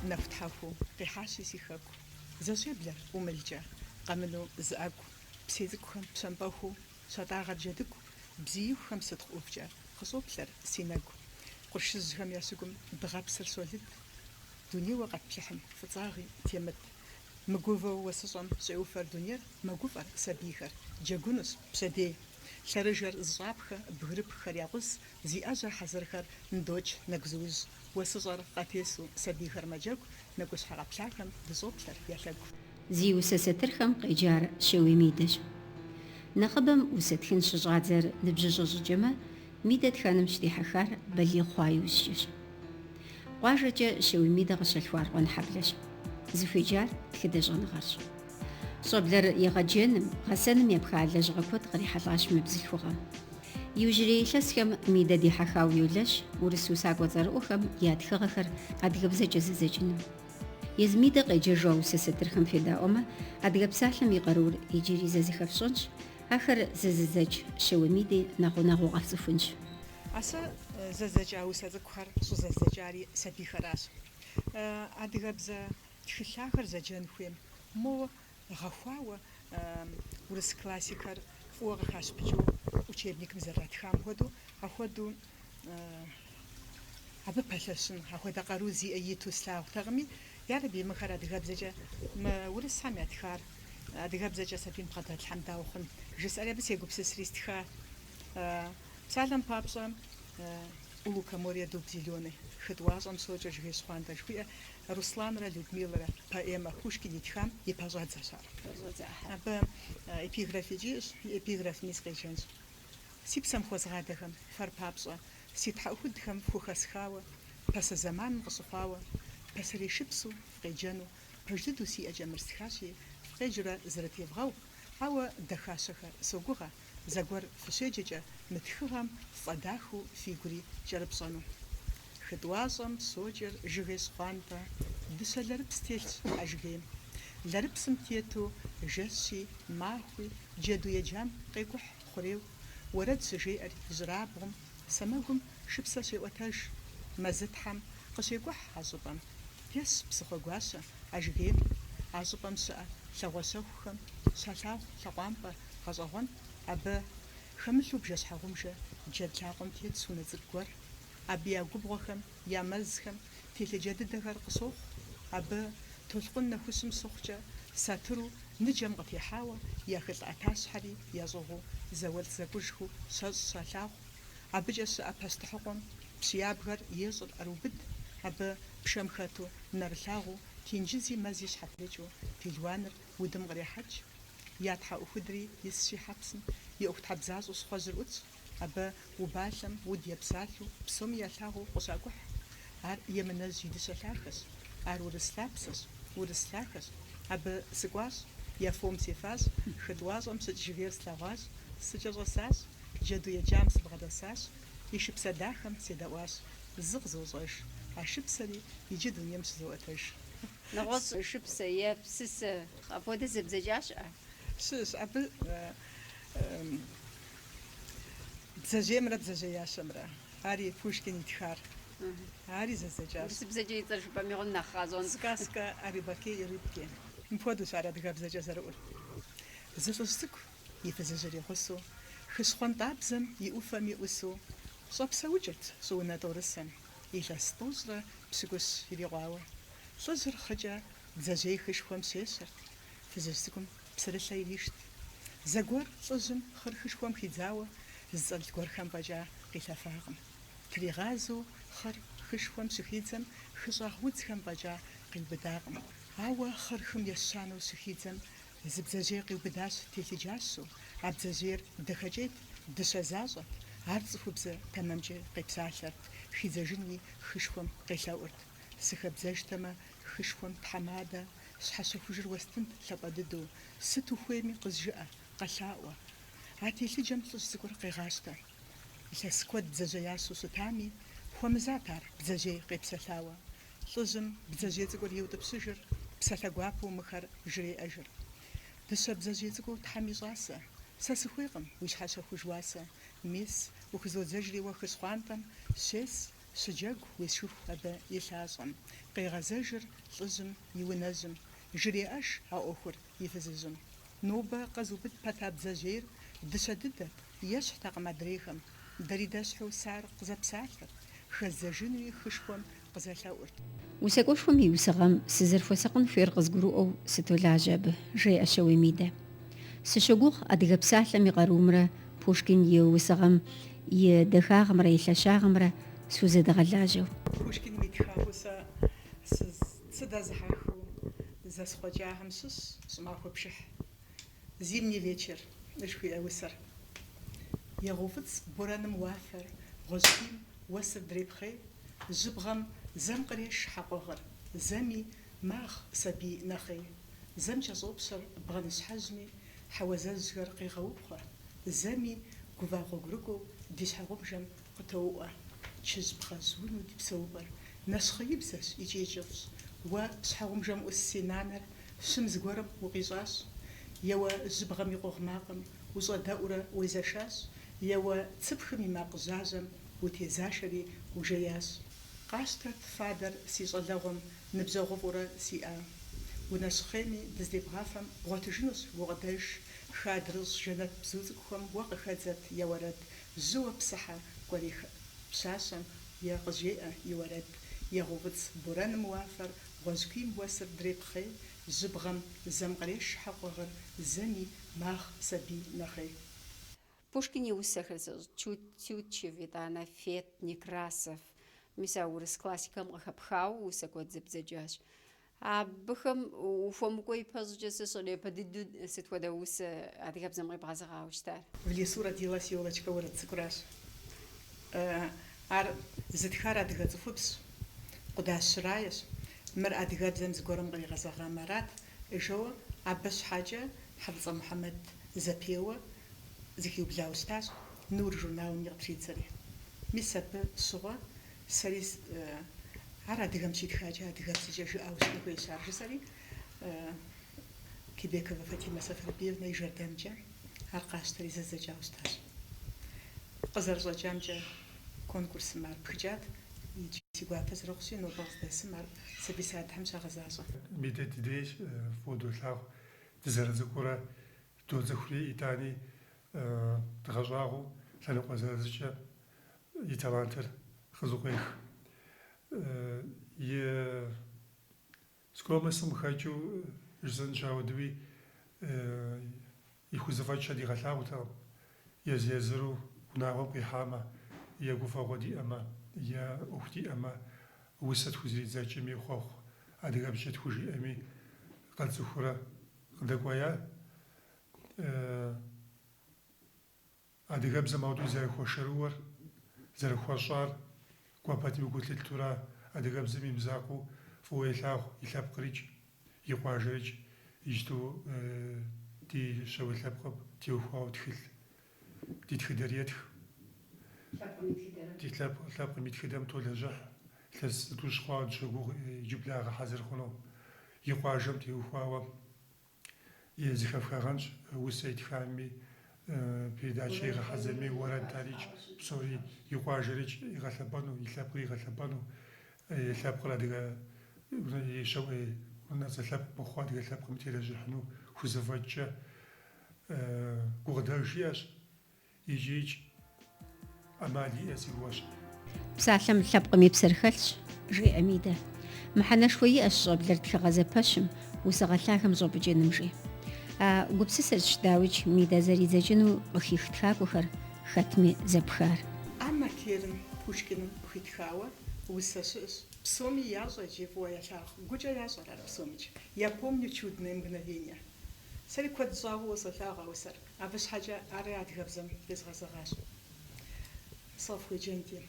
нэхутхьэху къихьащи си хэку. Зэщеблэр ӀумылкӀэ къэмыну зыӀэгу. Псей цӀыкӀухэм пщэмпӀэхуу щатӀагъэр джэдыгу. Бзиихухэм сытхъу ӀувкӀэ къыщӀоплъэр си нэгу. Къуршыжьхэм я щыгум дыгъэпсыр щолыд. Дунейуэ къэтплъыхьым фӀыцӀагъи темыт. Мыгувэу уэсыщӀэм щӀеуфэр дунейр мэгуфӀэр сабийхэр. Джэгунущ пщэдей. Лъэрыжэр зыщӀапхэ бгырыпхэр якъус. Зи Ӏэжьэ хьэзырхэр ндокӀ нэгу зыужь. УэсыщӀэр къэтесу сабийхэр мэджэгу. Нэгущхьэ къэплъахэм дыщӀоплъэр ялъэгу. Зи усэ сэтырхэм къеджар Шэуей Мидэщ. Нэхъыбэм усэ тхын щыщӀадзэр ныбжьыщӀэ щӀыкӀэмэ, Мидэ тхэным щрихьэхар балигъ хъуа иужькӀэщ. КъуажэкӀэ Шэуей Мидэ къыщалъхуар къуэнхьэблэщ. Зыхуеджар тхыдэщӀэныгъэрщ. Щӏэблэр егъэджэным, гъэсэным епха лэжьыгъэ куэд кърихьэлӏащ мы бзылъхугъэм. Иужьрей илъэсхэм Мидэ дихьэхауэ йолэщ урыс усакӀуэ цӀэрыӀуэхэм я тхыгъэхэр адыгэбзэкӀэ зэзэкӀыным. Езы Мидэ къеджэжа усэ сэтырхэм федаӀуэмэ, адыгэ псалъэм и къарур иджыри зэзыхэфщӀынщ, ахэр зэзэзэкӀ Шэуей Мидэ нэгъунэгъуу къэфцӀыхунщ. Асэ зэзэкӀа усэ цӀыкӀухэр щӀызэзэкӀари сабийхэращ. Адыгэбзэ тхылъахэр зэджэн хуейм моуэ гъэхуауэ урыс классикэр фӀыуэ къыхащпыкӀыу учебникым зэратхам хуэдэу, апхуэдэу абы пэлъэщын, апхуэдэ къару зиӀэ иту слъагъутэкъыми, ярэби мыхэр адыгэбзэкӀэ мы урысхэм ятхар, адыгэбзэкӀэ сабийм бгъэдэлъхьэн дауэ хъун жысӀэри абы сегупсысри стха. Псалъэм папщӀэ «У лука море дуб зеленый» хыдуащӀэм сокӀэ жыгей щхъуантэ жыхуиӀэ Русланрэ Людмилрэ поэма Пушкин итхам и пэщӀэдзэщ ар. Абы эпиграф икӀащ, эпиграф мис къежэнщ. Си псэм хуэзгъадэхэм фэр папщӀэ, си тхьэӀухудхэм фхухэсхауэ, пасэ зэманым къыщыхъуауэ, пасэрей шыпсу фкъеджэну, пэж дыдэу си ӀэкӀэ мырстхащи, фкъеджурэ зэрытевгъэу, ауэ дахащэхэр согугъэ, зэгуэр фыщеджэкӀэ мы тхыгъэм фӀэ дахыу фи гури кӀэрыпщӀэну. ХыдуащӀэм сокӀэр жыгей щхъуантӀэ, дыщэ лэрыпс телъщ а жыгейм. Лэрыпсым тету жэщи, махуи, джэду еджам къекӀухь хъурейу, уэрэд щыжеӀэр ижьырабгъум, сэмэгум шыпсэ щеӀуэтэж, мэзытхьэм къыщекӀухь а щӀыпӀэм. Есщ псыхъуэ гуащэ а жыгейм, а щӀыпӀэм щыӀэ лъагъуэщэхухэм щалъагъу лъакъуампӀэ гъэщӀэгъуэн, абы хэмылъу бжэщхьэгъубжэ джэд лъакъуэм тет унэ цӀыкӀу гуэр, абы я губгъуэхэм, я мэзхэм телъыджэ дыдэхэр къысохъу, абы толъкъун нэхущым сохъукӀэ сатыру ныджэм къытехьауэ яхылъ Ӏэтащхьэри ящӀыгъуу зауэлӏ зэкӀужхыу щэщӀ щалъагъу, абыкӀэ щыӀэ пащтыхьыкъуэм пщиябгэр ещӀыр Ӏэрыубыд, абы пшэм хэту нэрылъагъуу тенджызи мэзи щхьэпрекӀыу пелуаныр удым кърехьэкӀ, я тхьэӀухудри исщи хьэпсым, и ӀуэхутхьэбзащӀэу щхъуэжьыр Ӏутщ, абы убалъэм уд епсалъэу псоми ялъагъуу къыщакӀухь. Ар емынэжь и дыщэ лъахэщ, ар урыс лъапсэщ, урыс лъахэщ. Абы сыкӀуащ, я фом сефащ, хыдуащӀэм щыкӀ жыгейр слъэгъуащ, сыкӀэщӀэсащ, джэду еджам сыбгъэдэсащ, и шыпсэ дахэм седэӀуащ, зы къызощӀэж, а шыпсэри иджы дунейм щызоӀуэтэж. НэгъуэщӀ шыпсэ е псысэ апхуэдэ зэбзэкӀа щыӀэ? Щыщ, абы бдзэжьеймрэ бдзэжьеящэмрэ, ари Пушкин итхар, ари зэзэкӀащ. УрысыбзэкӀэ и цӀэр жыпӀэм игъун нэхъ гъащӀэн. Сказка о рыбаке и рыбке. Мыпхуэдэущ ар адыгэбзэкӀэ зэрыӀур. Зы лӀыжь цӀыкӀу и фызыжьыр игъусэу, хыщхъуэн къабзэм и Ӏуфэм иӀусу, щӀэпсэукӀырт щӀыунэ тӀорысэм, илъэс тӀощӀрэ пщыкӀущ ирикъуауэ. ЛӀыжьыр хъыкӀэ бдзэжьей хышхуэм щещэрт, фызыжь цӀыкӀум псырылъэ иришт. Зэгуэр лӀыжьым хъыр хышхуэм хидзауэ, зыцӀэл гуэрхэм фӀэкӀа къилъэфакъым. Тригъазэу хъыр хышхуэм щыхидзэм, хыщӀагъ удзхэм фӀэкӀа къиубыдакъым. Ауэ хъыр хым есщанэу щыхидзэм, зы бдзэжьей къиубыдащ телъыджащэу, а бдзэжьейр дахэкӀейт, дыщэ защӀэт, ар цӀыхубзэ тэмэмкӀэ къепсалъэрт, хидзэжынуи хышхуэм къелъэӀурт. Сыхэбдзэжтэмэ, хышхуэм тхьэмадэ, щхьэщэхужыр уэстынт лъапӀэ дыдэу, сыт ухуейми къызжыӀэ, къэлъаӀуэ. А телъыджэм лӀыжь цӀыкӀур къегъащтэ. Илъэс куэд бдзэжьеящэу щытами, хуэмызат ар бдзэжьей къепсэлъауэ. ЛӀыжьым бдзэжьей цӀыкӀур иутӀыпщыжыр, псалъэ гуапэу мыхэр жреӀэжыр. Дыщэ бдзэжьей цӀыкӀуу Тхьэм ищӀасэ, сэ сыхуейкъым уи щхьэщэхуж уасэ, мис ухузодзэжри уэ хыщхъуантӀэм, щес щыджэгу уесшыху абы илъащӀэм, къегъэзэжыр лӀыжьым и унэжьым, жреӀэж а Ӏуэхур и фызыжьым. Нобэ къэзубыд пэта бдзэжьейр дыщэ дыдэт, ещхьтэкъым адрейхэм, дэридэщхьу сар къызэпсалъэрт, хэзэжынуи хышхуэм къызэлъэӀурт. УсакӀуэшхуэм и усыгъэм сызэрыхуэсакъын хуейр къызгурыӀуэу сытолажьэ абы, жеӀэ Шэуемидэ. Сыщогугъ адыгэ псалъэм и къарумрэ Пушкин и усыгъэм и дахагъымрэ и лъэщагъымрэ сузэдэгъэлажьэу. Пушкиным итхауэ сэ сыдэзыхьэхыу зэсхъуэкӀагъым щыщ щӀымахуэ пшыхь. Зимний вечер жыхуиӀэ усэр. ЕгъэуфӀыцӀ борэным уафэр, гъуэжькъийм уэсыр дрепхъей, жьыбгъэм зэм къреш хьэкъуэгъыр, зэми магъ сабий нэхъей. Зэм кӀэщӀопщэр бгъэныщхьэжьми, хьэуэзэжьхэр къегъэупхъуэ, зэми гувагъуэ гурыкӀуэу ди щхьэгъубжэм къытоуӀуэ. Чыжь бгъэзуну ди псэупӀэр нэщхъеибзэщ икӀи кӀыфӀщ. Уэ щхьэгъубжэм Ӏус си нанэр щым зыгуэрым укъищӀащ, еуэ жьыбгъэм и къугъ макъым ущӀэдэӀурэ уезэшащ, еуэ цыпхым и макъ жьажьэм утезашэри ужеящ. Къащтэт фадэр си щӀалэгъуэм ныбжьэгъуфӀурэ сиӀэ. Унэщхъейми дыздебгъафэм бгъуэтыжынущ укъыдэж, хадрыщӀ жэнэт бзу цӀыкӀухэм уэ къыхэдзэт я уэрэд, жьыуэ псыхьэ кӀуэри пщащэм е къыжеӀэ и уэрэд. ЕгъэуфӀыцӀ борэным уафэр, гъуэжькъийм уэсыр дрепхъей, жьыбгъэм зэм къреш хьэкъуэгъыр, зэми магъ сабий нэхъей. Пушкин и усэхэр Тютчев, итӀанэ Фет, Некрасов, мис а урыс классикэм къыхэпхауэ усэ куэд зэбдзэкӀащ. Абыхэм ухуэмыкӀуей пэщӀкӀэ сыщӀэрепэ дыдэу сыт хуэдэ усэ адыгэбзэм къебгъэзыгъауэ щытар? В лесу родилась елочка уэрэд цӀыкӀуращ. Ар зытхар адыгэ цӀыхубзщ, къудащыраещ. Мыр адыгэбзэм зыгуэрым къригъэзэгъа мэрат. Жэуэ абы щхьэкӀэ ХьэфӀыцӀэ Мухьэмэд зэпеуэ зыхиублауэ щытащ, Нур журналым къытридзэри. Мис абы щыгъуэ сэри ар адыгэм щитхакӀэ адыгэбзэкӀэ жыӀэу щытын хуейщ ар жысӀэри, Кибекова Фатимэ Сафарбиевнэ и жэрдэмкӀэ ар къащтэри зэзэкӀауэ щытащ. КъызэрыщӀэкӀамкӀэ конкурсым ар пхыкӀат, иджы си гуапэ зэрыхъущи, нобэ къыздэсым ар сабий садэхьэм щагъэзащӀэ. Мидэ дыдей фодолъагъу дызэрыцӀыкӀурэ додзыхури итӀани дгъэщӀагъуэу лъэныкъуэ зырызкӀэ и талантыр къызыкъуех. Скромностым хэкӀыу жысӀэн щауэдууи и хузэфӀэкӀэ дигъэлъагъутэкъым. Езы-езыру унагъуэм къихьамэ, е гуфӀэгъуэ диӀэмэ, е Ӏуэху диӀэмэ, усэ тхузэридзэкӀми хуэхъу, адыгэбзэкӀэ тхужиӀэми къэцӀыхурэ къыдэкӀуея. Адыгэбзэм ауэдэу зэрыхуэшэрыуэр, зэрыхуэщӀар гуапэдми гу лъыттурэ адыгэбзэм и бзакъуэу фӀыуэ елъагъу, и лъэпкърикӀ, и къуажэрыкӀ, иджыпсту ди щэуи лъэпкъым теухуауэ тхылъ, ди тхыдэр етх. Ди лъэпкъым и тхыдэм толэжьыхь, лъэс тӀущ хъуауэ дыщогугъ иджы благъэ хьэзыр хъуну. И къуажэм теухуауэ зыхэфхэгъэнщ усэ итхами, передачэ игъэхьэзырми, уэрэд дарикӀ, псори и къуажэрикӀ игъэлъэбэну, и лъэпкъыр игъэлъэбэну, и лъэпкъыр адыгэ унэцӀэ лъэпкъ мыхъуу адыгэ лъэпкъым телэжьыхьыну хузэфӀэкӀкӀэ гукъыдэж иӀэщ, икӀи Ӏэмал иӀэ си гугъэщ. Псалъэм лъэпкъым и псэр хэлъщ, жеӀэ Мидэ. Мыхьэнэшхуэ иӀэщ щӀэблэр тхыгъэзэпэщым, усыгъэлъахэм щӀопӀыкӀыным жи. Гупсысэрщ дауичӀ Мидэ зэридзэкӀыну къыхих тхакӀуэхэр, хэтми зэпхар. А матерым Пушкиным хуитхауэ усэ щыӀэщ. Псоми ящӀэ иджы фӀыуэ елъагъу. Гукӏэ ящӀэр ар псомикӀ. Я помню чудные мгновения. Сэри куэд щӀауэ солъагъу а усэр. Абы щхьэкӀэ ари адыгэбзэм езгъэзэгъащ. СфӀэфхуеджэн ди.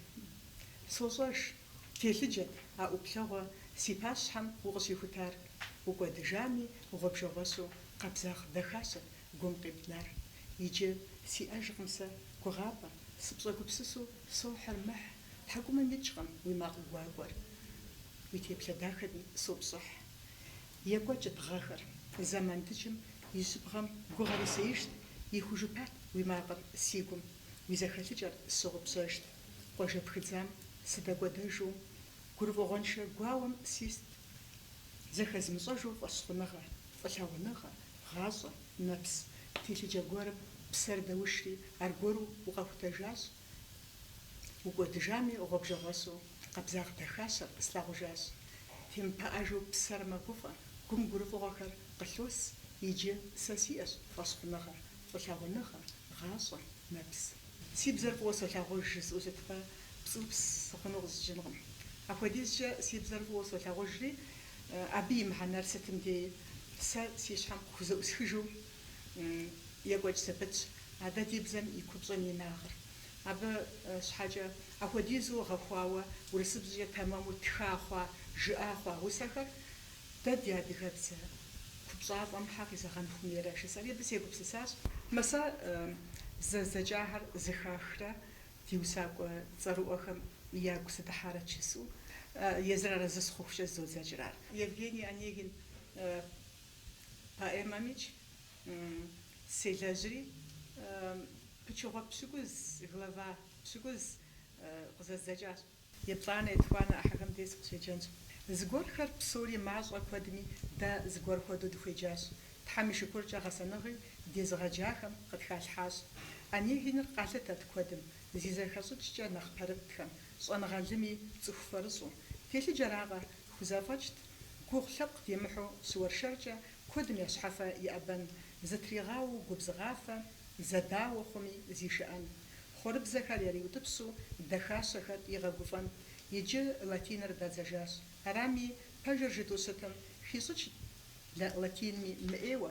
СощӀэж, телъыджэт а Ӏуплъэгъуэ си пащхьэм укъыщихутар. Укӏуэдыжами, гъуэбжэгъуэщу къабзагъ дахащэт гум къибнар. Иджы сиӀэжкъым сэ гугъапӀэ, сыпщӀэгупсысу сохьэр мыхь, тхьэкӀумэм икӀкъым уи макъ гуакӀуэр. Уи теплъэ дахэми сопщӀыхь. Екӏуэкӏ дгъэхэр. Зэман дыджым и жьыбгъэм гугъэр исеижт, иху жыпат уи макъыр си гум. Уи зэхэлъыкӀэр сщогъупщэжт. Къуажэ пхыдзам сыдэкӏуэдэжу гурыфӏыгъуэншэ гуауэм сист. Зэхэзмыщӏэжу фӏэщхъуныгъэ, фӏылъагъуныгъэ, гъащӏэ, нэпс телъыджэ гуэрым псэр дэушри аргуэру укъэхутэжащ. укӏуэдыжами гъуэбжэгъуэсу къабзагъ дахащ, къыслъагъужащ. Темпэӏэжу псэр мэгуфӏэ, гум гурыфӏыгъуэхэр къылъос, иджы сэ сиӏэщ фӏэщхъуныгъэ, фӏылъагъуныгъэ, гъащӏэ, нэпс. Си бзэр фӏыуэ солъагъуж жысӏэу щытмэ, пцӏыупс сыхъуну къызжынкъым. Апхуэдизкӏэ си бзэр фӏыуэ солъагъужри, абы и мыхьэнэр сытым дей сэ си щхьэм къыхузэӏусхыжу екӏуэкӏ зэпытщ. Адэ ди бзэм и купщӏэм и нагъыр. Абы щхьэкӏэ апхуэдизу гъэхуауэ урысыбзкӏэ тэмэму тха хъуа, жыӏа хъуа усэхэр дэ ди адыгэбзэ купщӏафӏэм хьэ къизэгъэнхум ерэ жысӏэри абы сегупсысащ. Масэ зэкӏахэр зыхахрэ ди усакӏуэ цӏэрыӏуэхэм ягу сыдыхьарэ чысу езыр арэзы схъухукӏэ зодзэкӏырар. Евгений Онегин поэмэмичӏ селэжьри пычыгъуэ пщыкӏуз, глава пщыкӏуз къызэздзэкӏащ. Еплӏанэ етхуанэ ӏыхьэхэм дес къыщеджэнщ. Зыгуэрхэр псори мащӏэ куэдми дэ зыгуэр хуэдэу дыхуеджащ. Тхьэм и шыкуркӏэ гъэсэныгъи дезыгъэджахэм къытхалъхьащ. Онегиныр къалъытэрт куэдым, зи зэхэщӏыкӏкӏэ нэхъ пэрыттхэм, щӏэныгъэлыми цӏыху фэрыщӏу. Телъыджэрагъэ хузэфӏэкӏт, гугъу лъэпкъ демыхьу щыуэршэркӏэ куэдым я щхьэфэ иӏэбэн, зытригъауэу губзыгъафэ, зэдауэ хъуми зишыӏэн. Хъуэрыбзэхэр яриутӏыпсу дахащэхэр игъэгуфӏэн. Иджы латиныр бадзэжащ. Арами пэжыр жытӏу щытым хищӏыкӏ латинми мыӏейуэ.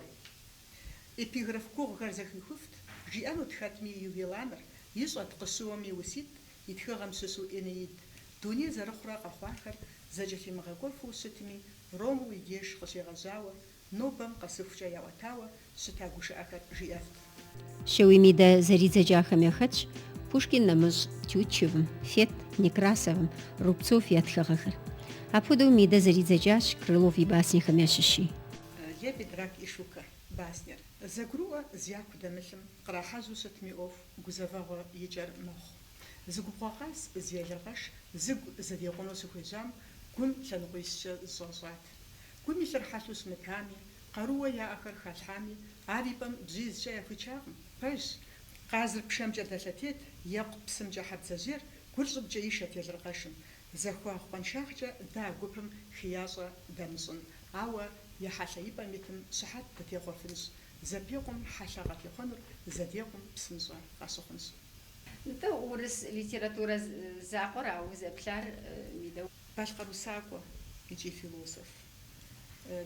Эпиграф гугъухэр зэхихуфт, жиӏэну тхэтми ювеланыр, ищӏэт къыщыуэми уситӏ, и тхыгъэм щыщу Энеид. Дуней зэрыхъурэ къэхъуахэр зэкӏэлъимыгъэгуэфу щытми, Ромыу и деж къыщегъэжьауэ, нобэм къэсыхукӏэ яӏуэтауэ щыта гушыӏэхэр жиӏэфт. Шэуимидэ зэридзэкӏахэм яхэтщ Пушкин нэмыщӏ Тютчевым, Фет, Некрасовым, Рубцов я тхыгъэхэр. Апхуэдэу Мидэ зэридзэкӏащ Крылов и баснехэм ящыщи. Лебедь, рак и шука баснер. Зэгурыӏуэ зяку дэмылъым кърахьэжьу щытми ӏуэху гузэвэгъуэ икӏэр мэхъу. Зыгубгъуэ къэс зелыгъэш зыгу зэдекъуну сыхуежьам гум лъэныкъуищкӏэ зыщӏэщӏат. Гум илъыр хьэлъу щымытами, къарууэ яӏэхэр халъхьами, ар и пӏэм бжьизкӏэ яхуичакъым. Пэжщ, къазыр пшэмкӏэ дэлъэтет, екъу псымкӏэ хьэбдзэжьейр гур щӏыбкӏэ ишэт езыркъэшым. Зэхуах къуэншагъкӏэ дэ а гупым хеящӏэ дэмыщӏын. Ауэ и хьэлъэ и пӏэм итым щыхьэт дытехъуэфынщ. Зэпикъум хьэлъэ къэпихъуэнур, зэдекъум псынщӏэ къащыхъунщ. НтӀэ урыс литературэ закъуэра узэплъар, Мидэ? Балъкъэрусакӏуэ икӏи философ.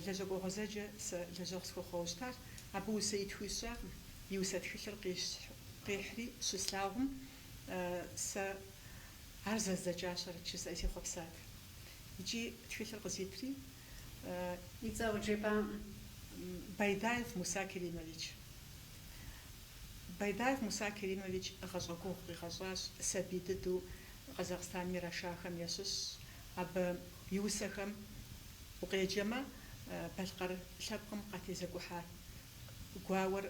Лэжьэгъуэгъуэзэджэ сэ лэжьэгъу схуэхъуэущтащ. Абы усэ итху исщӏакъым. И усэ тхылъыр къихьри щыслъагъум, сэ ар зэздзэкӏащ арчысӏэ сехъуэпсат. Икӏи тхылъыр къызитри И цӏэ къыджепӏа? Байдаев Муса Керимович. Байдаев Муса Керимович гъащӏэ гугъу къигъэщӏащ, сабий дыдэу Къазакъстан мирашахэм ящыщщ. Абы и усэхэм укъеджэмэ, Балъкъэр лъэпкъым къатезэгухьа гуауэр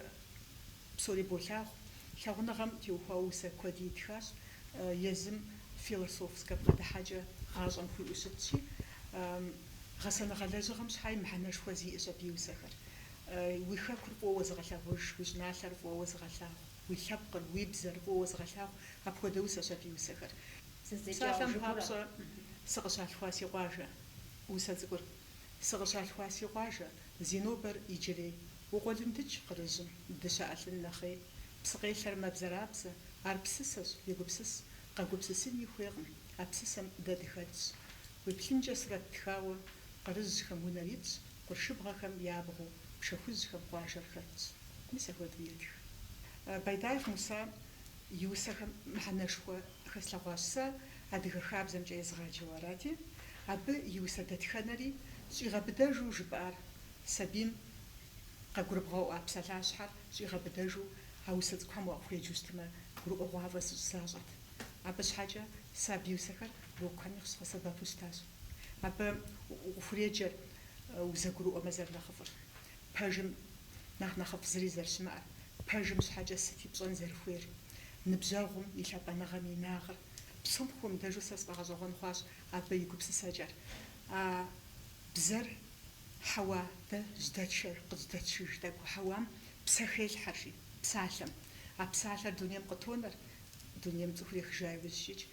псори болъагъу. Лъагъуныгъэм теухуа усэ куэд итхащ. Езым философскэ бгъэдыхьэкӏэ гъащӏэм хуиӏэу щытщи, гъэсэныгъэ лэжьыгъэм щхьа и мыхьэнэшхуэ зиӏэщ абы и усэхэр. Уи хэкур фӏыуэ зыгъэлъагъуж, уи щӏыналъэр фӏыуэ зыгъэлъагъу, уи лъэпкъыр, уи бзэр фӏыуэ зыгъэлъагъу, апхуэдэ усэщ абы и усэхэр. Псалъэм папщӏэ сыкъыщалъхуа си къуажэ, усэ цӏыкӏур. Сыкъыщалъхуа си къуажэ, зи нобэр иджырей. Укъуэлындыкӏ кърыжьым, дыщыӏэлъын нэхъей. Псыкъелъэр мэбзэрабзэ, ар псысэщ, егупсыс. Къэгупсысын ихуейкъым, а псысэм дэ дыхэтщ. Уеплъынкӏэ сурэт тхауэ, кърыжьхэм унэр итщ, къуршыбгъэхэм ябгъуу, пшэхужьхэм къуажэр хэтщ. Мис апхуэдэу етх. Байдаев Муса и усэхэм мыхьэнэшхуэ хэслъэгъуащ. Сэ адыгэ хабзэмкӏэ езыгъаджэу арати, абы и усэ дэтхэнэри щӏигъэбыдэжу жыпӏар. Сабийм къэгурыбгъэӏуа псалъащхьэр щӏигъэбыдэжу а усэ цӏыкӏухэм уахуеджэу щытмэ, гурыӏуэгъуафӏэ защӏэт. Абы щхьэкӏэ сэ абы и усэхэр уокухэм къысхуэсэбэпу щытащ. Абы ухуреджэр узэгурыӏуэмэ зэрынэхъыфӏыр. Пэжым нэхъыфӏ зыри зэрыщымыӏэр. Пэжым щхьэкӏэ сыт ипщӏэн зэрыхуейр. Ныбжьэгъум и лъапӏэныгъэм и нагъыр, псом хуэмыдэжу сэ сфӀэгъэщӀэгъуэн хъуащ абы и гупсысэкӀэр. Бзэр хьэуа дэ къыздэтшыж тӀэкӀу хьэуам псэ хелъхьэрщи, псалъэм. А псалъэр дунейм къытонэр, дунейм цӀыхур ехыжа иужьыкӀ,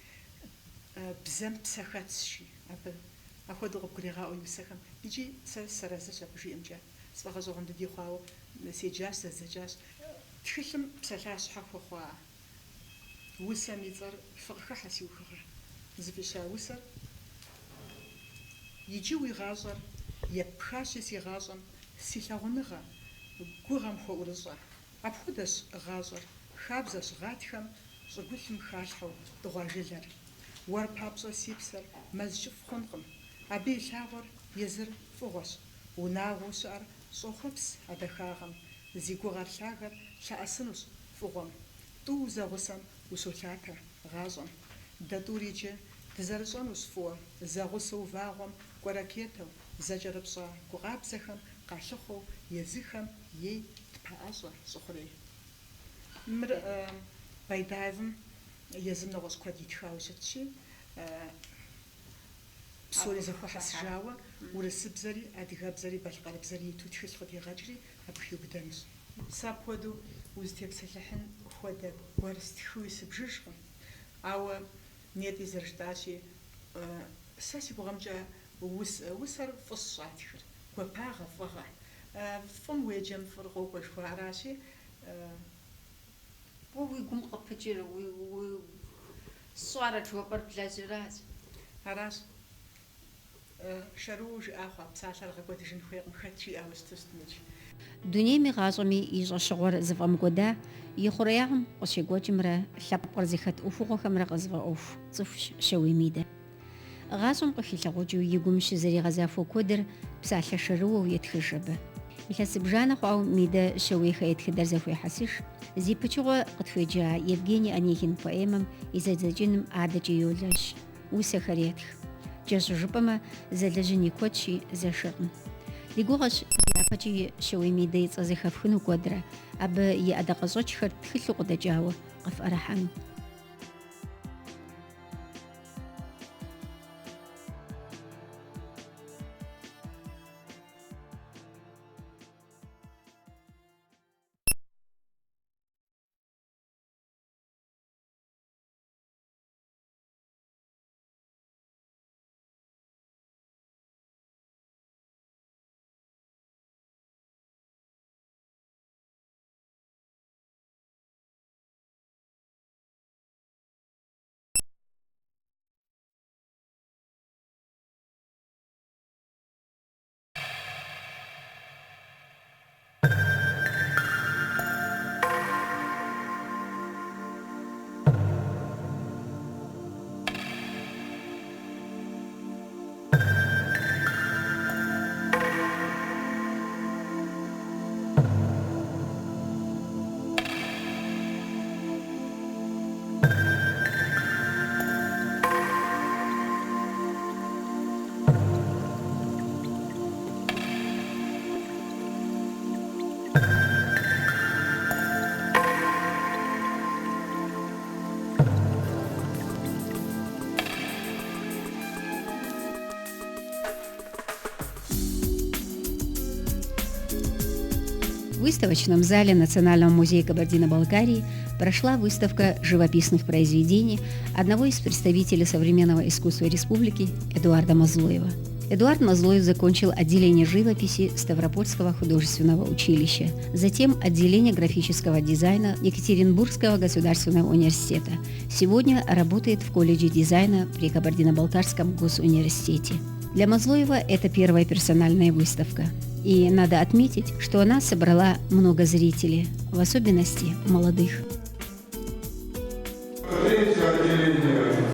бзэм псэ хэтщи, абы апхуэдэу къыбгурегъэӀуи усэхэм. Иджы сэ сэрэзыщ абы жиӀэмкӀэ. СфӀэгъэщӀэгъуэн дыди хъуауэ седжащ, зэдзэкӀащ. Тхылъым псалъащхьэ хуэхъуа усэм и цӀэр фыкъыхыхьэ си ухыгъэр. ЗыфӀища усэр иджы уи гъащӀэр епхащи си гъащӀэм си лъагъуныгъэ, гугъэм хуэӀурыщӀэ. Апхуэдэщ гъащӀэр, хабзэщ гъатхэм щӀыгулъым халъхьэу дыгъуа жылэр. Уэр папщӀэ си псэр мэз кӀыфӀ хъункъым. Абы и лъагъуэр езыр фӀыгъуэщ. Унагъуэу щыӀэр щӀохъуэпс а дахагъэм. Зи гугъэр лъагэр лъэӀэсынущ фӀыгъуэм. ТӀу узэгъусэм ущолъатэ гъащӀэм. Дэ тӀури иджы дызэрыщӀэнущ фӀыуэ, зэгъусэу вагъуэм кӀуэракетэу, зэкӀэрыпщӀа гукъабзэхэм къалъыхъуэу езыхэм ей тпэӀэщӀэ щӀыхъурей. Мыр Байдаевым езым нэгъуэщӀ куэд итхауэ щытщи, псори зэхуэхьэсыжауэ урысыбзэри, адыгэбзэри, балъкъэрыбзэри иту тхылъ къыдегъэкӀри, абы хиубыдэнущ. Сэ апхуэдэу узытепсэлъыхьын хуэдэ гуэр стхыуи сыбжыжкъым. Ауэ нетӀи зэрыжытӀащи, сэ си гугъэмкӀэ усэр фӀыщ щӀатхыр, гуапагъэ, фӀыгъэ. ФӀым уеджэм фӀыр къокӀуэ жыхуаӀаращи, уи гум къыпыкӀыр, уи сщӀарэ жыхуэпӀэр блэжьыращ. аращ. Шэру жиӀа хъуа псалъэр гъэкӀуэдыжын хуейкъым, хэт жиӀауэ щыту щытмыкӀ. Дунейми гъащӀэми и щӀэщыгъуэр зыфӀэмыкӀуэда, и хъуреягъым къыщекӀуэкӀымрэ лъэпкъыр зихэт Ӏуэхугъуэхэмрэ къэзыфӀэӀуэху цӀыхущ Шэуий Мидэ. ГъащӀэм къыхилъэгъукӀыу и гум щызэригъэзахуэ куэдыр псалъэ шэрыуэу етхыж абы. Илъэсыбжанэ хъуауэ Мидэ Шэуийхэ и тхыдэр зэхуехьэсыж, зи пычыгъуэ къытхуеджа Евгений Онегин поэмэм и зэдзэкӀыным адэкӀэ йолэжь. Усэхэр етх. КӀэщӀу жыпӀэмэ, зэлэжьын и куэдщи, зэшыркъым. Ди гугъэщ япэкӀи Шэуий Мидэ и цӀэ зэхэфхыну куэдрэ, абы и ӀэдакъэщӀэкӀхэр тхылъу къыдэкӀауэ къыфӀэрыхьэну. В выставочном зале Национального музея Кабардино-Балкарии прошла выставка живописных произведений одного из представителей современного искусства республики Эдуарда Мазлоева. Эдуард Мазлоев закончил отделение живописи Ставропольского художественного училища, затем отделение графического дизайна Екатеринбургского государственного университета. Сегодня работает в колледже дизайна при Кабардино-Балкарском госуниверситете. Для Мазлоева это первая персональная выставка. И надо отметить, что она собрала много зрителей, в особенности молодых.